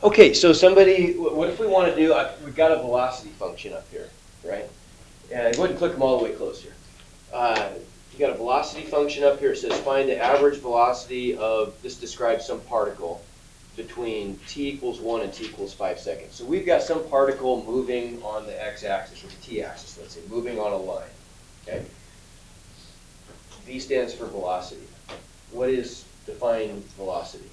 Okay, so somebody, what if we want to do, we've got a velocity function up here, right? And go ahead and click them all the way close here. You got a velocity function up here. It says find the average velocity of, this describes some particle between t equals 1 and t equals 5 seconds. So we've got some particle moving on the x-axis, or the t-axis, let's say, moving on a line, okay? V stands for velocity. What is defined velocity?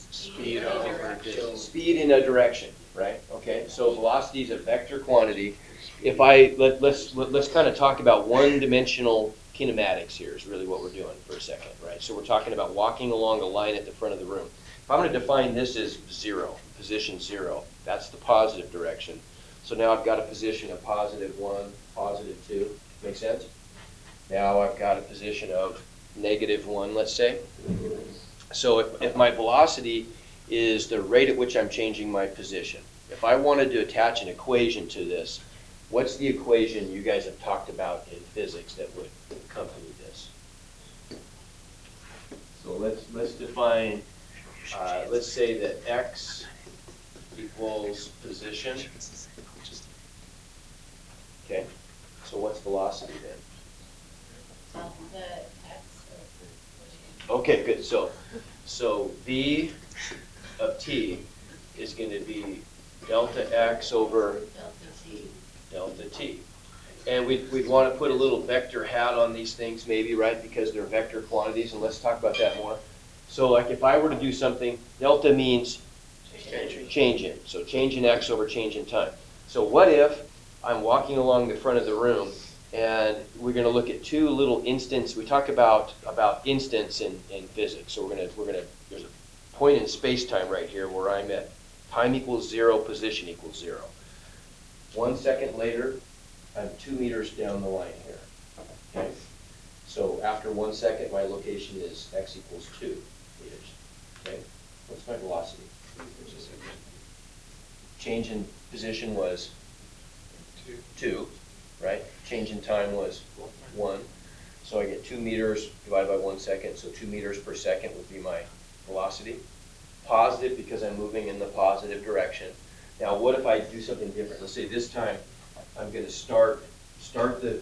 Speed over distance. Speed in a direction, right? Okay, so velocity is a vector quantity. If I, let's kind of talk about one-dimensional kinematics here is really what we're doing for a second, right? So we're talking about walking along a line at the front of the room. If I'm going to define this as 0, position 0, that's the positive direction. So now I've got a position of positive 1, positive 2. Make sense? Now I've got a position of negative 1, let's say. So if my velocity is the rate at which I'm changing my position, if I wanted to attach an equation to this, what's the equation you guys have talked about in physics that would accompany this? So let's define, let's say that x equals position. Okay, so what's velocity then? The x. Okay, good. So v of t is going to be delta x over delta t. And we'd want to put a little vector hat on these things maybe, right, because they're vector quantities, and let's talk about that more. So like if I were to do something, delta means change in. So change in x over change in time. So what if I'm walking along the front of the room and we're going to look at two little instants. We talk about instants in physics. So there's a point in space-time right here where I'm at time equals 0, position equals 0. 1 second later, I'm 2 meters down the line here. Okay? So after 1 second, my location is x equals 2 meters. Okay? What's my velocity? Change in position was 2, right? Change in time was 1. So I get 2 meters divided by 1 second, so 2 meters per second would be my velocity. Positive because I'm moving in the positive direction. Now what if I do something different? Let's say this time I'm going to start the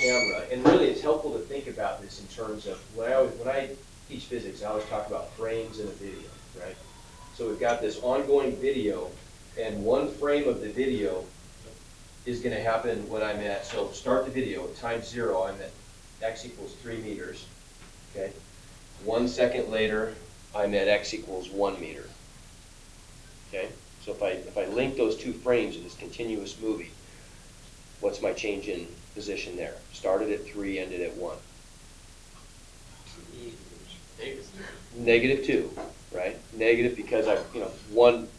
camera, and really it's helpful to think about this in terms of when I teach physics, I always talk about frames in a video, right? So we've got this ongoing video, and one frame of the video is going to happen when I'm at, so start the video at time 0, I'm at x equals 3 meters, okay? 1 second later, I'm at x equals 1 meter, okay? So if I link those two frames in this continuous movie, what's my change in position there? Started at 3, ended at 1. Negative 2, right? Negative because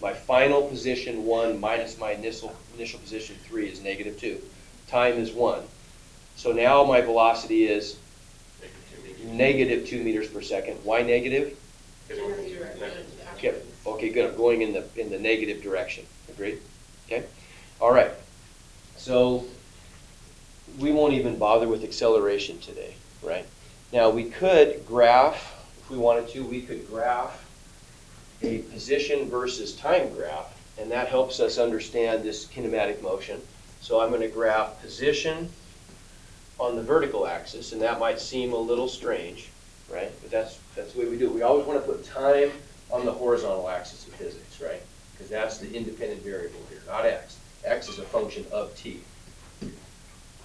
my final position 1 minus my initial position 3 is negative 2. Time is 1. So now my velocity is negative 2 meters per second. Why negative? Okay, good. I'm going in the negative direction. Agreed? Okay. All right. So we won't even bother with acceleration today, right? Now we could graph, if we wanted to, we could graph a position versus time graph, and that helps us understand this kinematic motion. So I'm going to graph position on the vertical axis, and that might seem a little strange, right? But that's the way we do it. We always want to put time on the horizontal axis of physics, right? Because that's the independent variable here, not x. X is a function of t.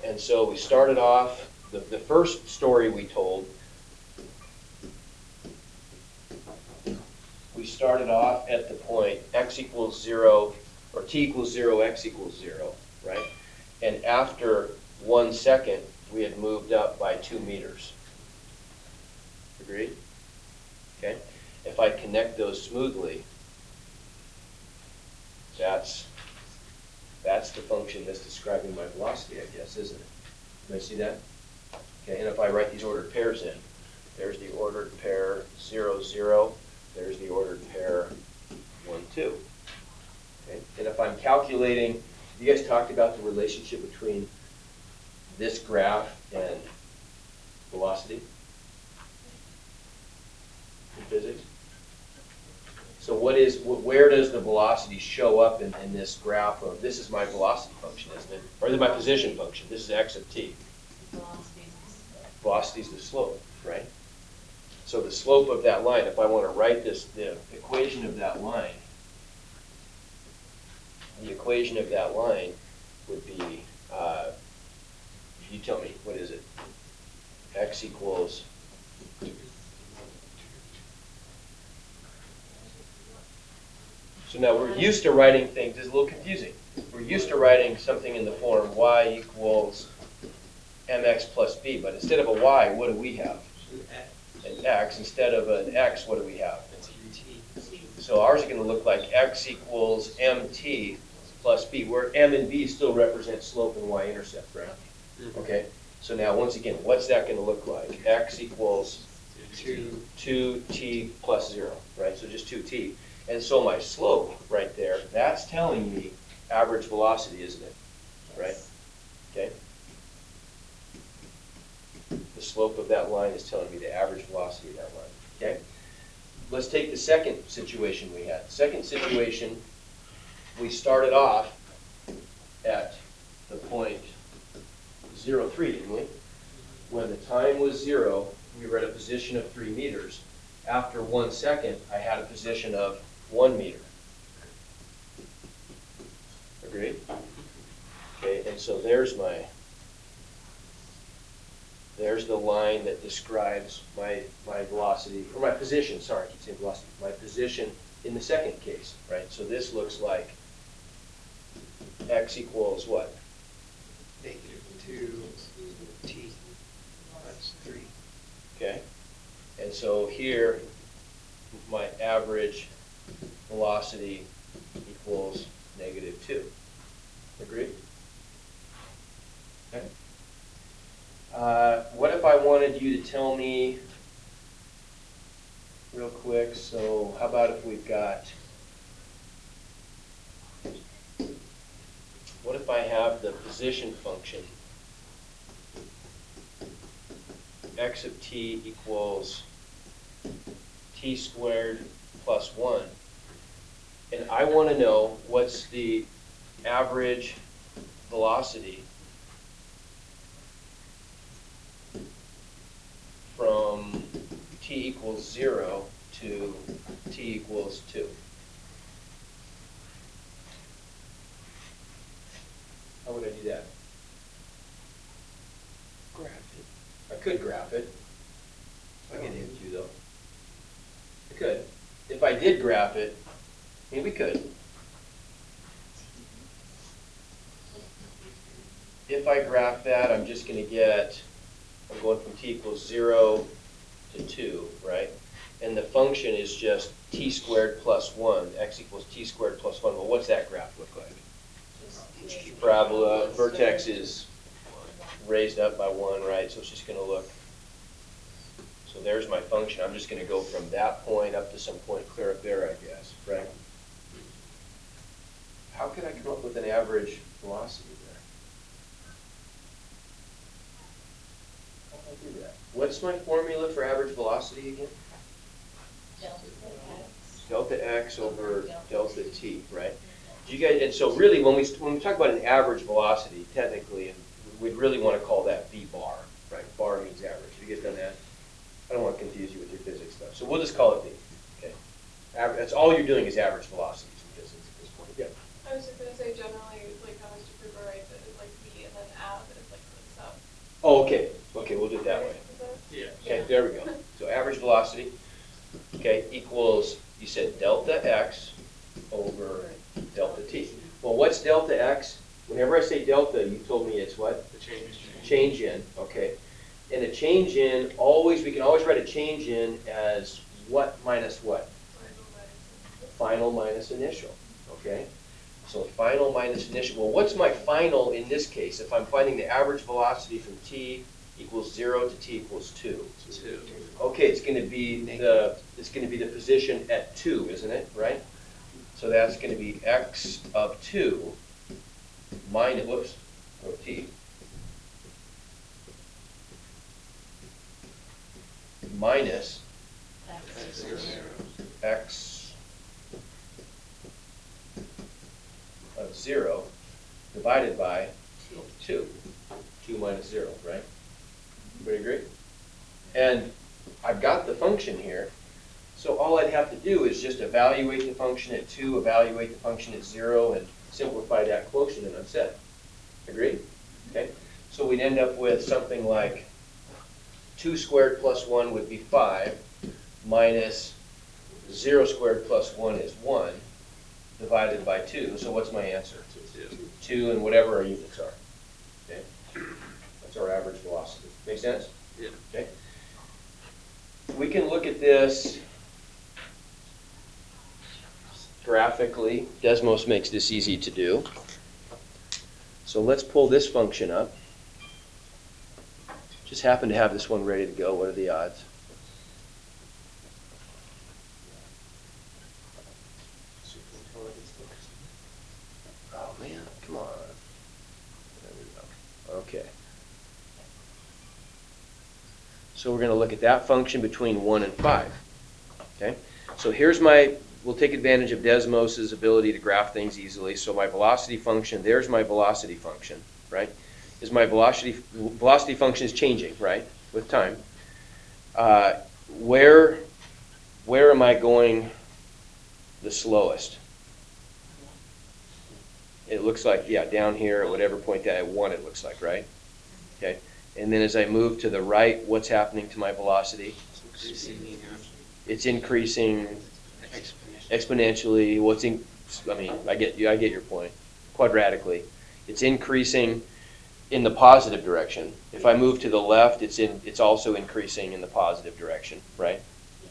And so we started off, the first story we told, we started off at the point x equals 0, or t equals 0, x equals 0, right? And after 1 second, we had moved up by 2 meters. Agreed? Okay? If I connect those smoothly, that's the function that's describing my velocity, I guess, isn't it? Can I see that? Okay, and if I write these ordered pairs in, there's the ordered pair 0, 0, there's the ordered pair 1, 2. Okay? And if I'm calculating, you guys talked about the relationship between this graph and velocity? in physics? So where does the velocity show up in this graph of, this is my velocity function, isn't it? Or is it my position function? This is x of t. Velocity is the slope, right? So the slope of that line, if I want to write this, the equation of that line, would be, you tell me, what is it? X equals, so now we're used to writing things, it's a little confusing. We're used to writing something in the form y equals mx plus b, but instead of a y, what do we have? An x. Instead of an x, what do we have? So ours is going to look like x equals mt plus b, where m and b still represent slope and y-intercept, right? Okay, so now once again, what's that going to look like? X equals 2t plus 0, right? So just 2t. And so my slope right there, that's telling me average velocity, isn't it? Right? Okay. The slope of that line is telling me the average velocity of that line. Okay. Let's take the second situation we had. The second situation, we started off at the point 0, 3, didn't we? When the time was 0, we were at a position of 3 meters. After 1 second, I had a position of 1 meter. Agreed? Okay, and so there's the line that describes my velocity, or my position, sorry, I keep saying velocity, my position in the second case, right? So this looks like x equals what? -2t. That's 3. Okay, and so here, my average velocity equals -2. Agreed? Okay. What if I wanted you to tell me, real quick, so how about if we've got, what if I have the position function x of t equals t squared plus 1, and I want to know what's the average velocity from t equals 0 to t equals 2. How would I do that? Graph it. I could graph it. I can hit you though. I could. If I did graph it, I mean, we could. If I graph that, I'm just going to get, I'm going from t equals 0 to 2, right? And the function is just t squared plus 1, x equals t squared plus 1. Well, what's that graph look like? Parabola, vertex is raised up by 1, right? So it's just going to look, so there's my function. I'm just going to go from that point up to some point clear up there, I guess, right? How could I come up with an average velocity there? How do I do that? What's my formula for average velocity again? Delta x over delta t, right? Do you guys, and so really when we talk about an average velocity, technically, we'd really want to call that v bar, right? Bar means average. Have you guys done that? I don't want to confuse you with your physics stuff. So we'll just call it v, okay? That's all you're doing is average velocities in physics at this point. Yeah. I was just going to say generally, like how much to prove a right that is like v and then ab is like the sum. Oh, okay. Okay, we'll do it that way. Yeah. Okay, there we go. So average velocity, okay, equals, you said delta x over delta t. Well, what's delta x? Whenever I say delta, you told me it's what? The change. Change in, okay. And a change in, always, we can always write a change in as what minus what? Final minus initial, okay? So final minus initial. Well, what's my final in this case if I'm finding the average velocity from t equals 0 to t equals 2? 2. Okay, it's going to be the position at 2, isn't it? Right. So that's going to be x of 2 minus t minus x of 0 divided by 2. 2 minus 0, right? Everybody agree? And I've got the function here, so all I'd have to do is just evaluate the function at 2, evaluate the function at 0, and simplify that quotient, and I'm set. Agreed? Okay. So we'd end up with something like 2 squared plus 1 would be 5, minus 0 squared plus 1 is 1, divided by 2. So what's my answer? 2 and whatever our units are. Okay. That's our average velocity. Make sense? Yeah. Okay. We can look at this graphically. Desmos makes this easy to do. So let's pull this function up. Just happen to have this one ready to go. What are the odds? Oh man, come on. There we go. Okay. So we're going to look at that function between 1 and 5. Okay? So here's we'll take advantage of Desmos's ability to graph things easily. So my velocity function, there's my velocity function, right? Is my velocity function is changing, right, with time. Where am I going the slowest? It looks like, yeah, down here at whatever point that at 1 it looks like, right? Okay. And then as I move to the right, what's happening to my velocity? It's increasing exponentially. I get your point. Quadratically. It's increasing in the positive direction. If I move to the left, it's also increasing in the positive direction, right?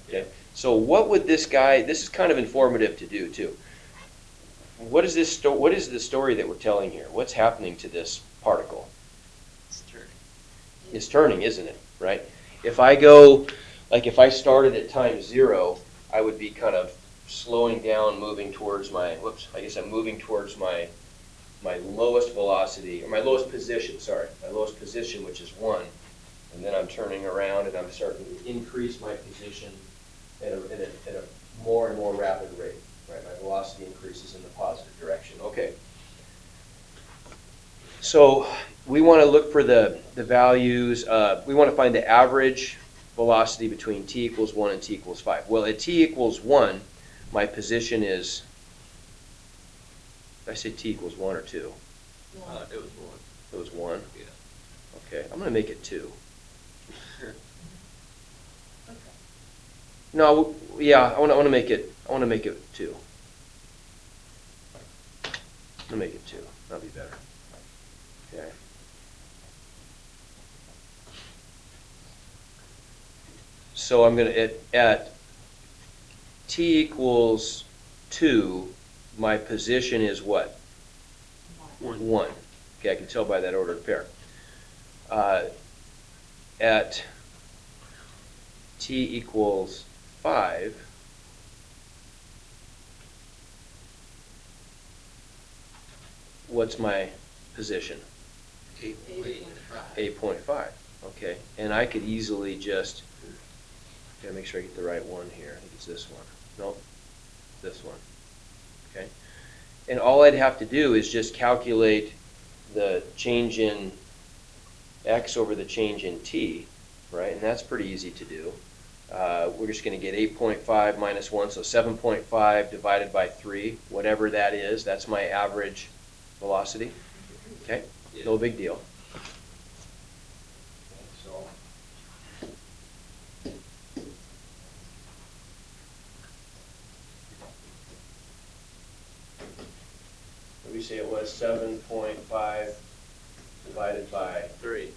Okay. So what would this is kind of informative to do too. What is the story that we're telling here? What's happening to this particle? It's turning, isn't it? Right? If I started at time 0, I would be kind of slowing down, moving towards I'm moving towards my lowest velocity, or my lowest position, which is 1. And then I'm turning around and I'm starting to increase my position at a more and more rapid rate. Right? My velocity increases in the positive direction. Okay. So we want to look for the values. We want to find the average velocity between t equals 1 and t equals 5. Well, at t equals 1, my position is, did I say t equals 1 or 2? It was 1. It was 1? Yeah. Okay, I'm going to make it 2. No, yeah, I want to make it 2. I'm going to make it 2. That'll be better. Okay. So I'm going to, at t equals 2, my position is what? 1. Okay, I can tell by that ordered pair. At t equals 5, what's my position? 8.5. Okay, and I could easily just, gotta make sure I get the right one here. I think it's this one. Nope, this one. Okay, and all I'd have to do is just calculate the change in x over the change in t, right? And that's pretty easy to do. We're just going to get 8.5 minus 1, so 7.5 divided by 3, whatever that is. That's my average velocity. Okay, no big deal. What do we say it was? 7.5 divided by 3,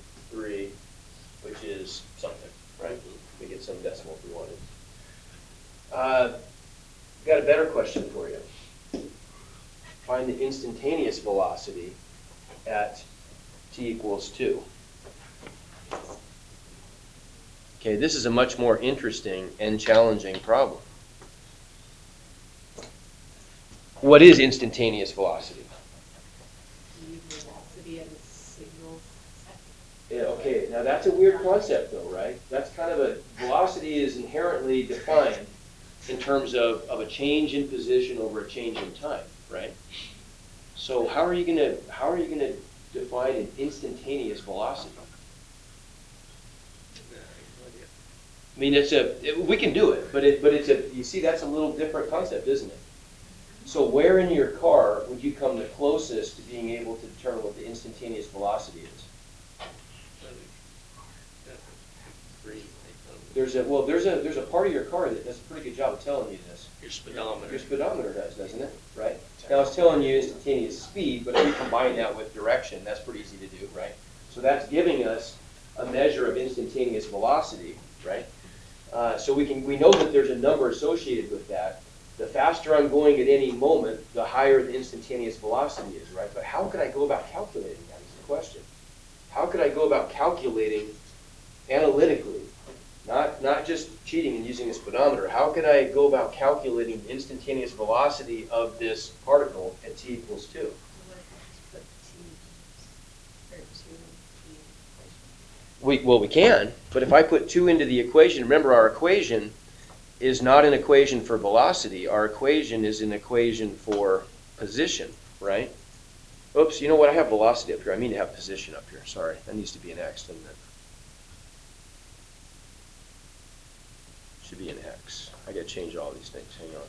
which is something, right? We get some decimal if we wanted. Got a better question for you. Find the instantaneous velocity at t equals 2. Okay, this is a much more interesting and challenging problem. What is instantaneous velocity? Velocity at a signal second. Yeah, okay, now that's a weird concept though, right? That's kind of velocity is inherently defined in terms of a change in position over a change in time, right? So how are you gonna define an instantaneous velocity? I mean, we can do it, but you see, that's a little different concept, isn't it? So where in your car would you come the closest to being able to determine what the instantaneous velocity is? There's a part of your car that does a pretty good job of telling you this. Your speedometer. Your speedometer does, doesn't it? Right? Now it's telling you instantaneous speed, but if you combine that with direction, that's pretty easy to do, right? So that's giving us a measure of instantaneous velocity, right? So we know that there's a number associated with that. The faster I'm going at any moment, the higher the instantaneous velocity is, right? But how could I go about calculating that is the question. How could I go about calculating analytically, not just cheating and using a speedometer, how could I go about calculating the instantaneous velocity of this particle at t equals 2? We can, but if I put 2 into the equation, remember our equation is not an equation for velocity. Our equation is an equation for position, right? Oops, you know what? I have velocity up here. I mean to have position up here. Sorry, that needs to be an x, doesn't it? Should be an x. I got to change all these things. Hang on.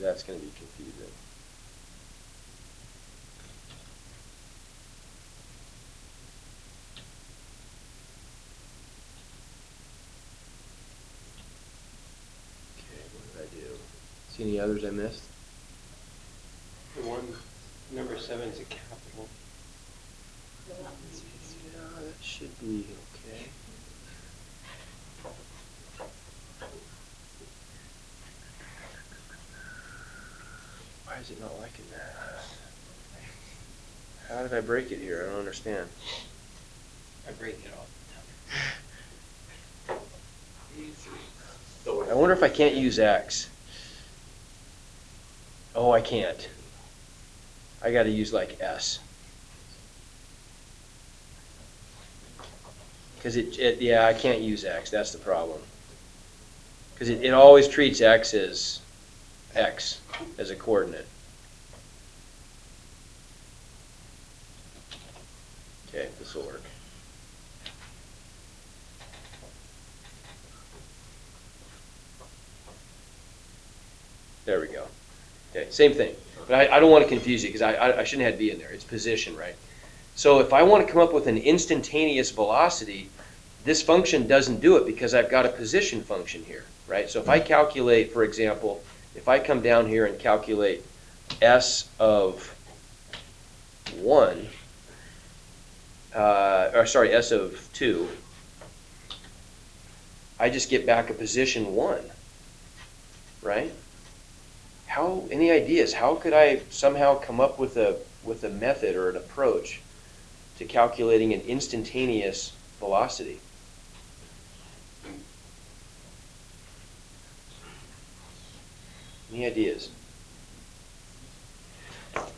That's going to be confusing. Okay, what did I do? See any others I missed? The one, number 7 is a capital. Yeah, that should be okay. Why is it not liking that? How did I break it here? I don't understand. I break it all the time. I wonder if I can't use x. Oh, I can't. I got to use like s. Because yeah, I can't use x. That's the problem. Because it always treats x as a coordinate. Okay, this will work. There we go. Okay, same thing. But I don't want to confuse you because I shouldn't have v in there. It's position, right? So if I want to come up with an instantaneous velocity, this function doesn't do it because I've got a position function here, right? So if I calculate, for example, if I come down here and calculate s of 1, s of 2, I just get back a position 1, right? Any ideas? How could I somehow come up with a method or an approach to calculating an instantaneous velocity? Any ideas?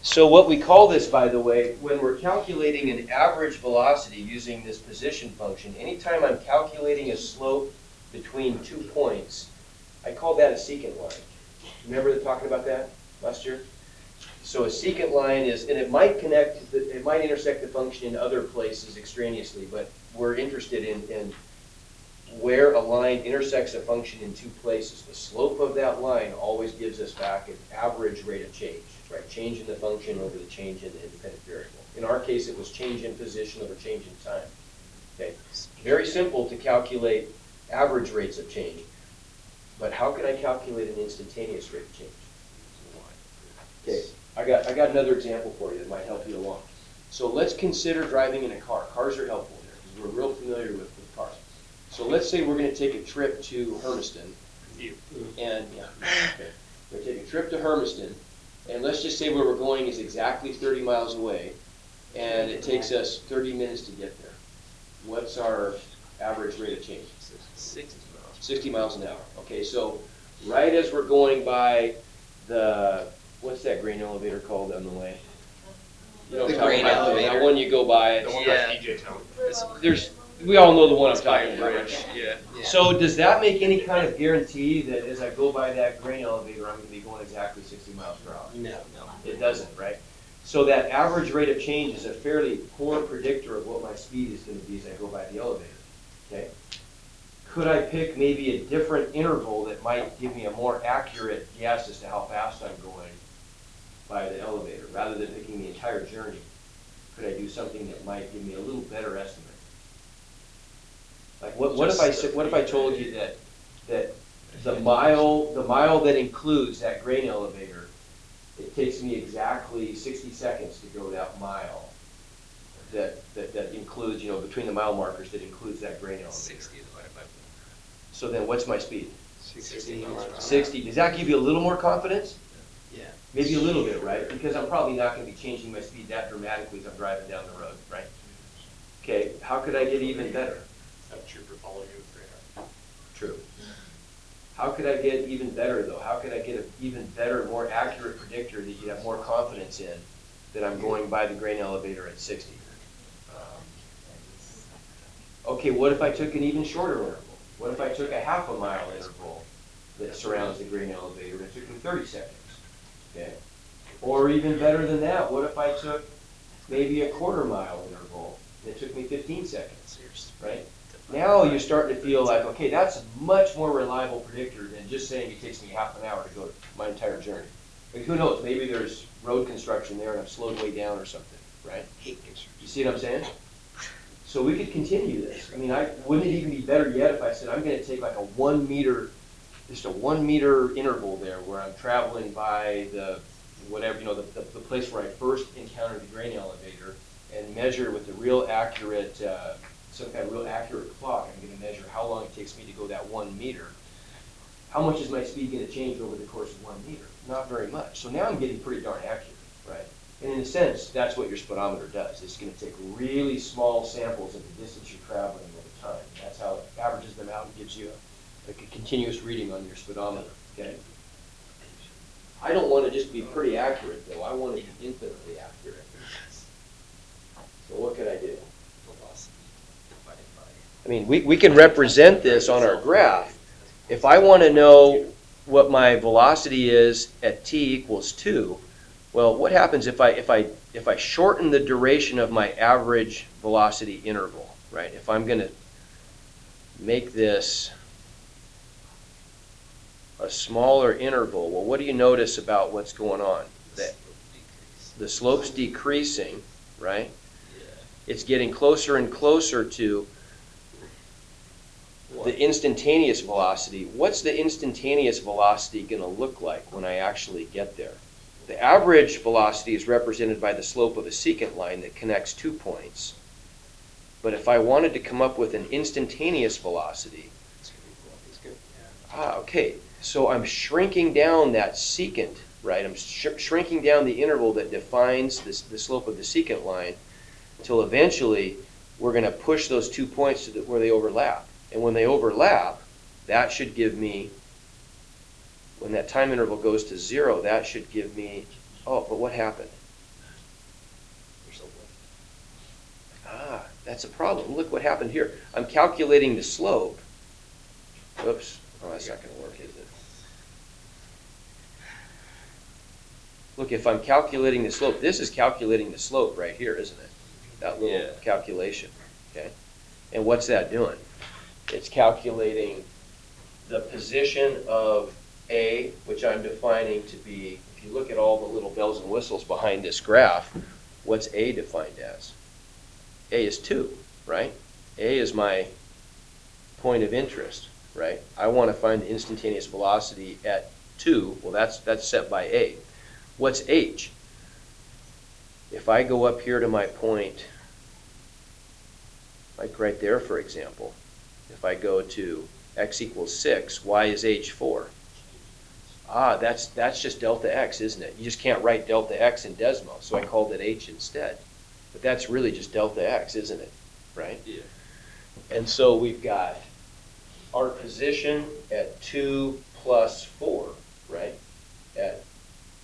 So what we call this, by the way, when we're calculating an average velocity using this position function, anytime I'm calculating a slope between 2 points, I call that a secant line. Remember talking about that last year? So a secant line is, and it might intersect the function in other places extraneously, but we're interested in where a line intersects a function in 2 places. The slope of that line always gives us back an average rate of change, right? Change in the function over the change in the independent variable. In our case, it was change in position over change in time. Okay, very simple to calculate average rates of change. But how can I calculate an instantaneous rate of change? Okay, I got another example for you that might help you along. So let's consider driving in a car. Cars are helpful here because we're real familiar with cars. So let's say we're going to take a trip to Hermiston. And yeah, okay. We're going to take a trip to Hermiston, and let's just say where we're going is exactly 30 miles away, and it takes us 30 minutes to get there. What's our average rate of change? 60 miles an hour. Okay, so right as we're going by the, what's that grain elevator called on the way? You know, The what I'm talking grain about, that elevator. one you go by. The one Yeah. by PJ Town. There's, we all know the one I'm It's by talking a about. bridge, right? yeah. Yeah. So does that make any kind of guarantee that as I go by that grain elevator, I'm gonna be going exactly 60 miles per hour? No. It doesn't, right? So that average rate of change is a fairly poor predictor of what my speed is gonna be as I go by the elevator, okay? Could I pick maybe a different interval that might give me a more accurate guess as to how fast I'm going by the elevator, rather than picking the entire journey? Could I do something that might give me a little better estimate? Like, what if I told you that the mile that includes that grain elevator, it takes me exactly 60 seconds to go that mile. That includes, you know, between the mile markers, that includes that grain elevator. 60 divided by So then what's my speed? 60 miles per hour. 60. Does that give you a little more confidence? Yeah. Maybe a little bit, right? Because I'm probably not going to be changing my speed that dramatically as I'm driving down the road, right? Okay, how could I get even better? Have trooper follow you for True. How could I get even better, though? How could I get an even better, more accurate predictor that you have more confidence in that I'm going by the grain elevator at 60? Okay, what if I took an even shorter interval? What if I took a half a mile interval that surrounds the grain elevator and it took me 30 seconds? Okay? Or even better than that, what if I took maybe a quarter mile interval and it took me 15 seconds, right? Now you're starting to feel like, okay, that's a much more reliable predictor than just saying it takes me half an hour to go my entire journey. Like, who knows, maybe there's road construction there and I've slowed way down or something, right? You see what I'm saying? So we could continue this. I mean, wouldn't it even be better yet if I said I'm going to take like a 1 meter, just a 1 meter interval there where I'm traveling by the, whatever, you know, the place where I first encountered the grain elevator and measure with a real accurate, some kind of real accurate clock. I'm going to measure how long it takes me to go that 1 meter. How much is my speed going to change over the course of 1 meter? Not very much. So now I'm getting pretty darn accurate, right? And in a sense, that's what your speedometer does. It's going to take really small samples of the distance you're traveling over time. That's how it averages them out and gives you a continuous reading on your speedometer, okay? I don't want to just be pretty accurate, though. I want to be infinitely accurate. So what could I do? velocity divided by. I mean, we can represent this on our graph. If I want to know what my velocity is at t equals 2, well, what happens if I shorten the duration of my average velocity interval, right? If I'm going to make this a smaller interval, well, what do you notice about what's going on? That the slope's decreasing, right? It's getting closer and closer to the instantaneous velocity. What's the instantaneous velocity going to look like when I actually get there? The average velocity is represented by the slope of a secant line that connects 2 points. But if I wanted to come up with an instantaneous velocity, okay, so I'm shrinking down that secant, right? I'm shrinking down the interval that defines the slope of the secant line until eventually we're going to push those 2 points to where they overlap. And when they overlap, that should give me, when that time interval goes to 0, that should give me, oh, but what happened? Ah, that's a problem. Look what happened here. I'm calculating the slope. Oops. Oh, that's not going to work, is it? Look, if I'm calculating the slope, this is calculating the slope right here, isn't it? That little calculation, okay? And what's that doing? It's calculating the position of A, which I'm defining to be, if you look at all the little bells and whistles behind this graph, what's A defined as? A is 2, right? A is my point of interest, right? I want to find the instantaneous velocity at 2. Well, that's set by A. What's H? If I go up here to my point, like right there, for example, if I go to x equals 6, y is h 4. Ah, that's just delta x, isn't it? You just can't write delta x in Desmos, so I called it h instead. But that's really just delta x, isn't it? Right? Yeah. And so we've got our position at 2 plus 4, right? At,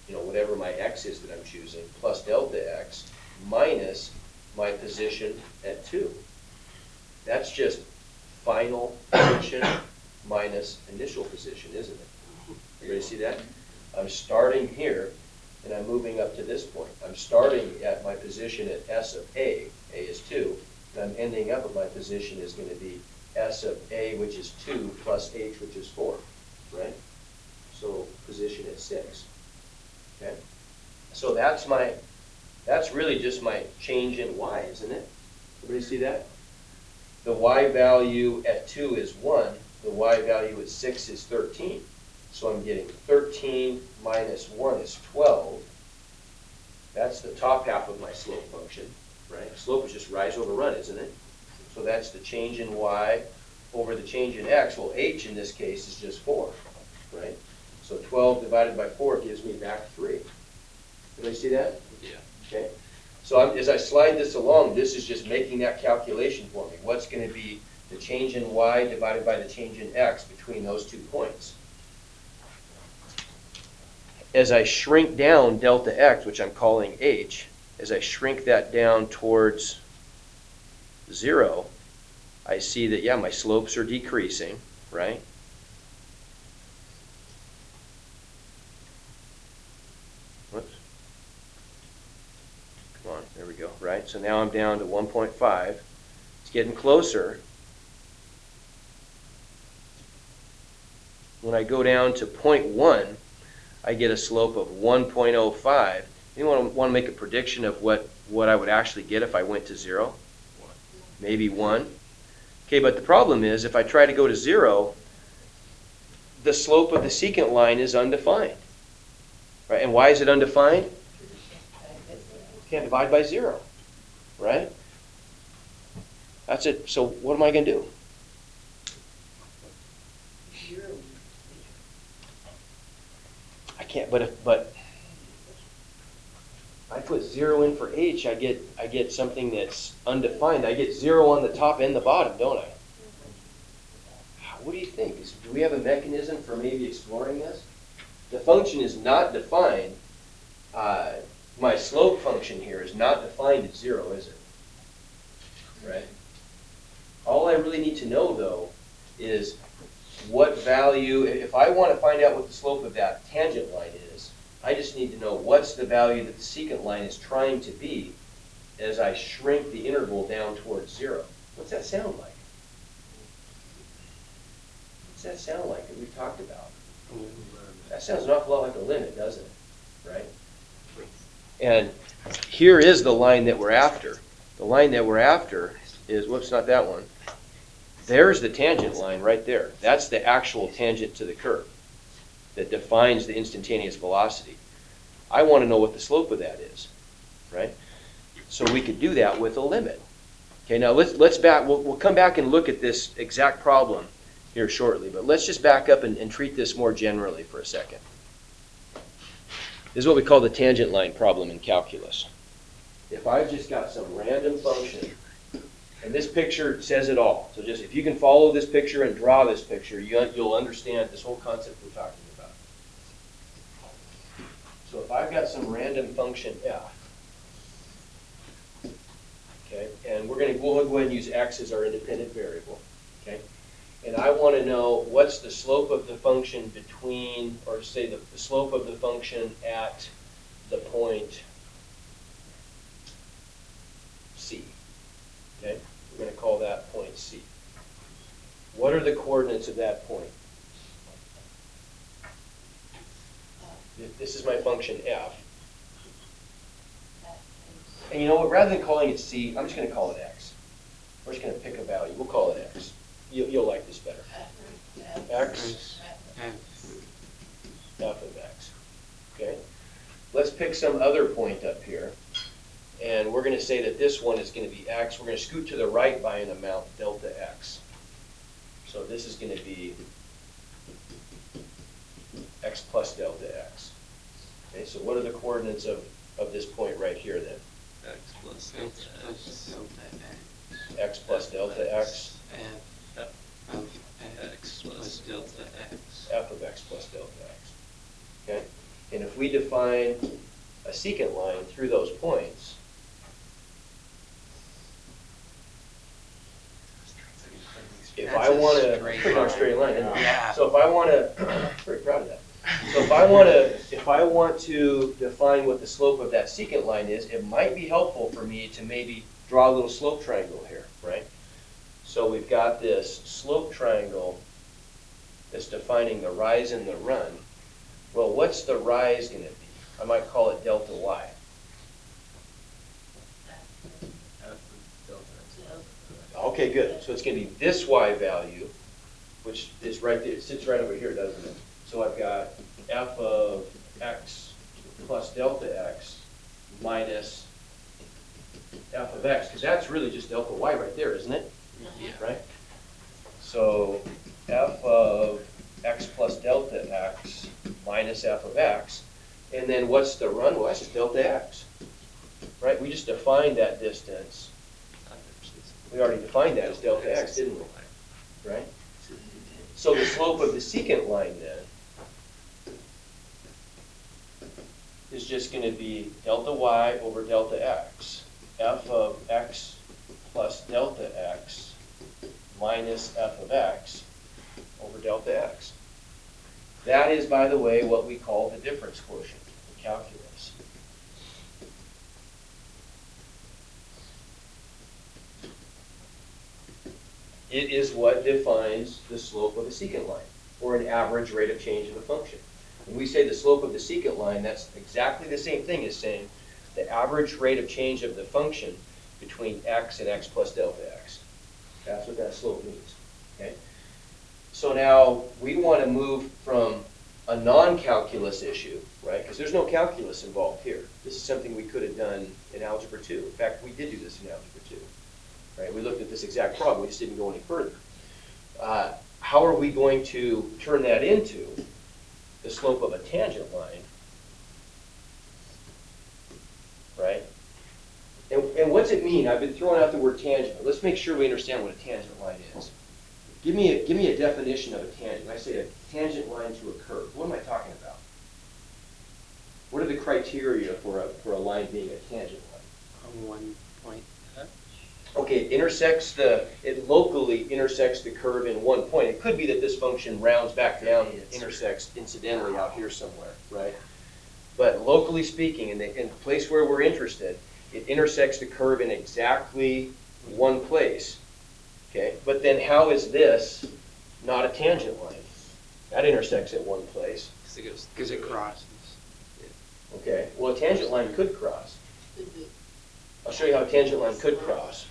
you know, whatever my x is that I'm choosing, plus delta x, position at 2. That's just final position minus initial position, isn't it? Everybody see that? I'm starting here, and I'm moving up to this point. I'm starting at my position at S of A is 2, and I'm ending up at my position is going to be S of A, which is 2, plus H, which is 4, right? So position at 6, okay? So that's really just my change in Y, isn't it? Everybody see that? The Y value at 2 is 1. The Y value at 6 is 13. So I'm getting 13 minus 1 is 12. That's the top half of my slope function, right? Slope is just rise over run, isn't it? So that's the change in Y over the change in X. Well, H in this case is just 4, right? So 12 divided by 4 gives me back 3. Everybody see that? Yeah. Okay. So as I slide this along, this is just making that calculation for me. What's going to be the change in Y divided by the change in X between those 2 points? As I shrink down delta X, which I'm calling H, as I shrink that down towards 0, I see that, yeah, my slopes are decreasing, right? Whoops. Come on, there we go, right? So now I'm down to 1.5. It's getting closer. When I go down to 0.1, I get a slope of 1.05. Anyone want to make a prediction of what I would actually get if I went to 0? 1. Maybe 1. Okay, but the problem is if I try to go to 0, the slope of the secant line is undefined. Right? And why is it undefined? Can't divide by 0, right? That's it. So what am I going to do? I can't. But I put 0 in for H, I get something that's undefined. I get 0 on the top and the bottom, don't I? What do you think? Do we have a mechanism for maybe exploring this? The function is not defined. My slope function here is not defined at 0, is it? Right? All I really need to know, though, is what value, if I want to find out what the slope of that tangent line is, I just need to know what's the value that the secant line is trying to be as I shrink the interval down towards 0. What's that sound like? What's that sound like that we've talked about? That sounds an awful lot like a limit, doesn't it? Right? And here is the line that we're after. The line that we're after is, whoops, not that one. There's the tangent line right there. That's the actual tangent to the curve that defines the instantaneous velocity. I want to know what the slope of that is, right? So we could do that with a limit. Okay, now let's back. We'll come back and look at this exact problem here shortly, but let's just back up and treat this more generally for a second. This is what we call the tangent line problem in calculus. If I've just got some random function, and this picture says it all. So just if you can follow this picture and draw this picture, you'll understand this whole concept we're talking about. So if I've got some random function f, okay, and we'll go ahead and use x as our independent variable, okay, and I want to know what's the slope of the function between, or say the slope of the function at the point C, okay? We're going to call that point C. What are the coordinates of that point? This is my function f. And you know what, rather than calling it C, I'm just going to call it x. We're just going to pick a value. We'll call it x. You'll like this better. X, f of x. Okay? Let's pick some other point up here. And we're going to say that this one is going to be x. We're going to scoot to the right by an amount, delta x. So this is going to be x plus delta x. Okay, so what are the coordinates of this point right here then? X plus delta x. X plus delta x. X plus delta x. F of x plus delta x. Okay? And if we define a secant line through those points, want to, Straight pretty darn straight line, isn't it? Yeah. So if I want to, very proud of that. So if I want to define what the slope of that secant line is, it might be helpful for me to maybe draw a little slope triangle here, right? So we've got this slope triangle that's defining the rise and the run. Well, what's the rise going to be? I might call it delta y. Okay, good. So it's going to be this y value, which is right there. It sits right over here, doesn't it? So I've got f of x plus delta x minus f of x, because that's really just delta y right there, isn't it? Yeah. Right? So f of x plus delta x minus f of x. And then what's the run? Well, that's just delta x. Right? We just defined that distance. We already defined that as delta x, didn't we? Right? So the slope of the secant line then is just going to be delta y over delta x. F of x plus delta x minus f of x over delta x. That is, by the way, what we call the difference quotient in calculus. It is what defines the slope of a secant line, or an average rate of change of a function. When we say the slope of the secant line, that's exactly the same thing as saying the average rate of change of the function between x and x plus delta x. That's what that slope means. Okay? So now we want to move from a non-calculus issue, right? Because there's no calculus involved here. This is something we could have done in Algebra 2. In fact, we did do this in Algebra 2. Right? We looked at this exact problem. We just didn't go any further. How are we going to turn that into the slope of a tangent line? Right? And what's it mean? I've been throwing out the word tangent. Let's make sure we understand what a tangent line is. Give me a definition of a tangent. I say a tangent line to a curve. What am I talking about? What are the criteria for a line being a tangent line? On one point touch. Okay, it locally intersects the curve in one point. It could be that this function rounds back down and intersects incidentally out here somewhere, right? But locally speaking, in the place where we're interested, it intersects the curve in exactly one place. Okay, but then how is this not a tangent line? That intersects at one place. Because it crosses. Okay, well, a tangent line could cross. I'll show you how a tangent line could cross.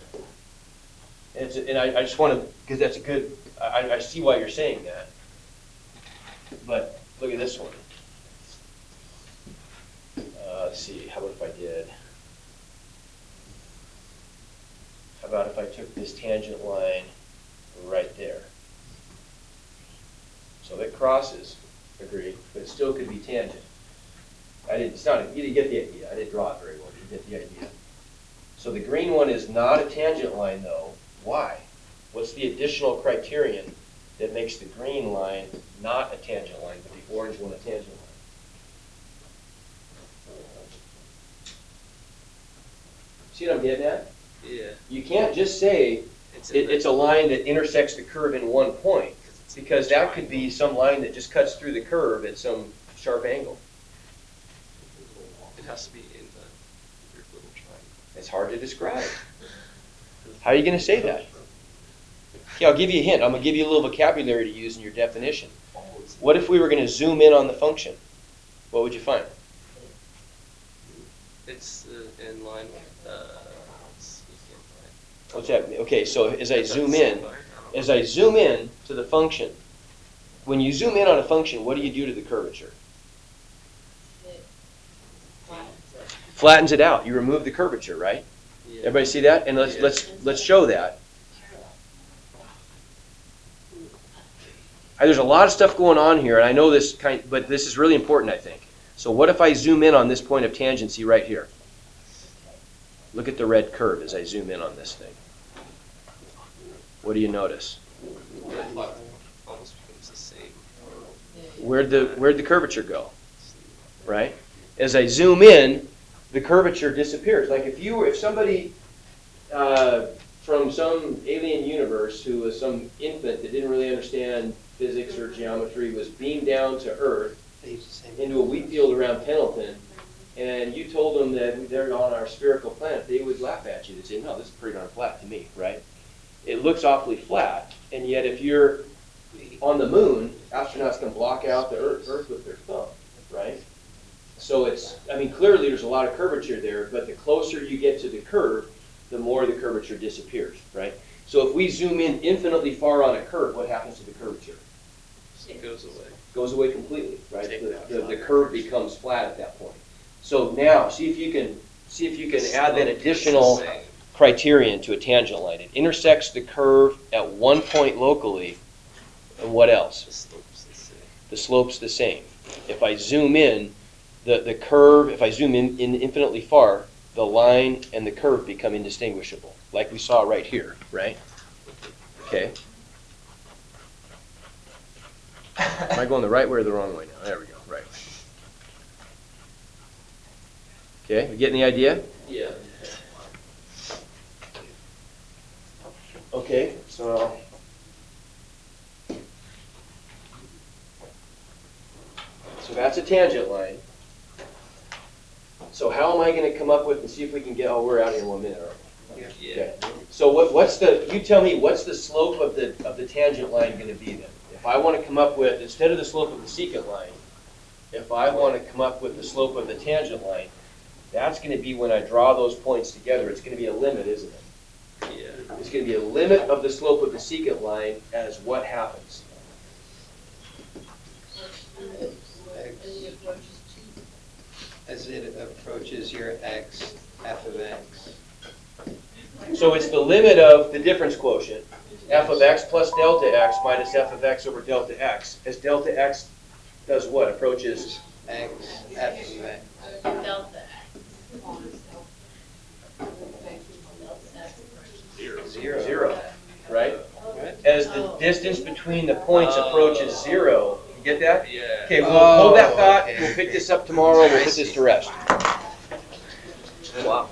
And I just want to, because that's a good, I see why you're saying that. But look at this one. Let's see, how about if I did, how about if I took this tangent line right there? So it crosses, agreed, but it still could be tangent. You didn't get the idea. I didn't draw it very well. You get the idea. So the green one is not a tangent line, though. Why? What's the additional criterion that makes the green line not a tangent line, but the orange one a tangent line? See what I'm getting at? Yeah. You can't just say it's a line that intersects the curve in one point, because that could be some line that just cuts through the curve at some sharp angle. It has to be in the weird little triangle. It's hard to describe. How are you going to say that? Okay, I'll give you a hint. I'm going to give you a little vocabulary to use in your definition. What if we were going to zoom in on the function? What would you find? It's in line with the secant line. What's that? Okay, so as I zoom in to the function, when you zoom in on a function, what do you do to the curvature? Flattens it out. You remove the curvature, right? Yeah. Everybody see that? And let's show that. There's a lot of stuff going on here, and I know this but this is really important, I think. So what if I zoom in on this point of tangency right here? Look at the red curve as I zoom in on this thing. What do you notice? It almost becomes the same. Where'd the curvature go? Right? As I zoom in, the curvature disappears. Like if somebody from some alien universe who was some infant that didn't really understand physics or geometry was beamed down to Earth They use the same. into a wheat field around Pendleton, and you told them that they're on our spherical planet, they would laugh at you. They'd say, no, this is pretty darn flat to me, right? It looks awfully flat, and yet if you're on the moon, astronauts can block out the Earth with their thumb, right? So it's, I mean, clearly there's a lot of curvature there, but the closer you get to the curve, the more the curvature disappears, right? So if we zoom in infinitely far on a curve, what happens to the curvature? It goes away. Goes away completely, right? Take that The curve becomes flat at that point. So now, see if you can add that additional Same. criterion to a tangent line. It intersects the curve at one point locally, and what else? The slope's the same. The slope's the same. If I zoom in, the curve, if I zoom in infinitely far, the line and the curve become indistinguishable, like we saw right here, right? Okay. Am I going the right way or the wrong way now? There we go, right. Okay, you getting the idea? Yeah. Okay, so that's a tangent line. So how am I going to come up with, and see if we can get, oh, we're out here in 1 minute, aren't we? Yeah. Okay. So what's the, you tell me, what's the slope of the tangent line going to be then? If I want to come up with, instead of the slope of the secant line, if I want to come up with the slope of the tangent line, that's going to be when I draw those points together, it's going to be a limit, isn't it? Yeah. It's going to be a limit of the slope of the secant line as what happens? As it approaches your x, f of x. So it's the limit of the difference quotient, f of x plus delta x minus f of x over delta x, as delta x does what? Approaches X, f of x. Delta Zero. 0, right? What? As the distance between the points approaches 0. You get that? Yeah. Okay, we'll hold that thought. okay. We'll pick this up tomorrow. We'll put this to rest. Wow.